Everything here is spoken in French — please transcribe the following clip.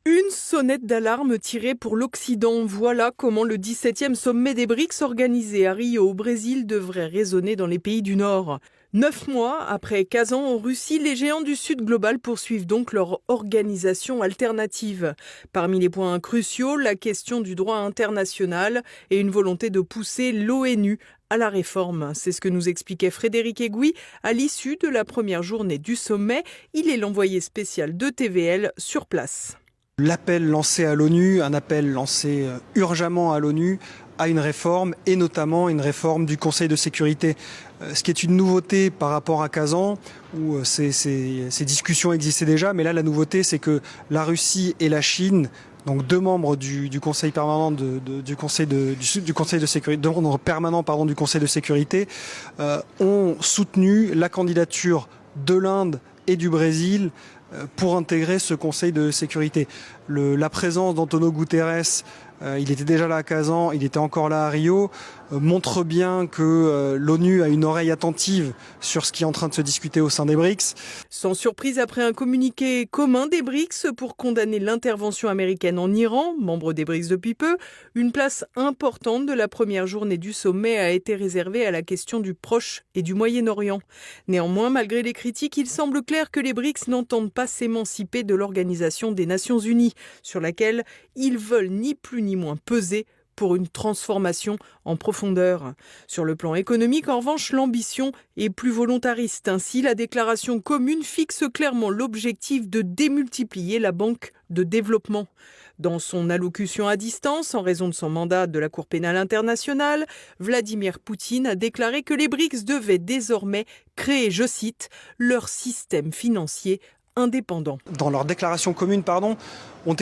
Une sonnette d'alarme tirée pour l'Occident. Voilà comment le 17e sommet des BRICS organisé à Rio au Brésil devrait résonner dans les pays du Nord. 9 mois après Kazan en Russie, les géants du Sud global poursuivent donc leur organisation alternative. Parmi les points cruciaux, la question du droit international et une volonté de pousser l'ONU à la réforme. C'est ce que nous expliquait Frédéric Egui à l'issue de la première journée du sommet. Il est l'envoyé spécial de TVL sur place. L'appel lancé à l'ONU, un appel lancé urgemment à l'ONU, à une réforme et notamment une réforme du Conseil de sécurité. Ce qui est une nouveauté par rapport à Kazan, où ces discussions existaient déjà, mais là la nouveauté c'est que la Russie et la Chine, donc deux membres du Conseil permanent du Conseil de sécurité, deux membres permanents du Conseil de sécurité, ont soutenu la candidature de l'Inde et du Brésil pour intégrer ce Conseil de sécurité. La présence d'Antonio Guterres, il était déjà là à Kazan, il était encore là à Rio, montre bien que l'ONU a une oreille attentive sur ce qui est en train de se discuter au sein des BRICS. Sans surprise, après un communiqué commun des BRICS pour condamner l'intervention américaine en Iran, membre des BRICS depuis peu, une place importante de la première journée du sommet a été réservée à la question du Proche et du Moyen-Orient. Néanmoins, malgré les critiques, il semble clair que les BRICS n'entendent pas s'émanciper de l'Organisation des Nations Unies, sur laquelle ils veulent ni plus ni moins peser pour une transformation en profondeur. Sur le plan économique, en revanche, l'ambition est plus volontariste. Ainsi, la déclaration commune fixe clairement l'objectif de démultiplier la banque de développement. Dans son allocution à distance, en raison de son mandat de la Cour pénale internationale, Vladimir Poutine a déclaré que les BRICS devaient désormais créer, je cite, leur système financier indépendant. Dans leur déclaration commune, ont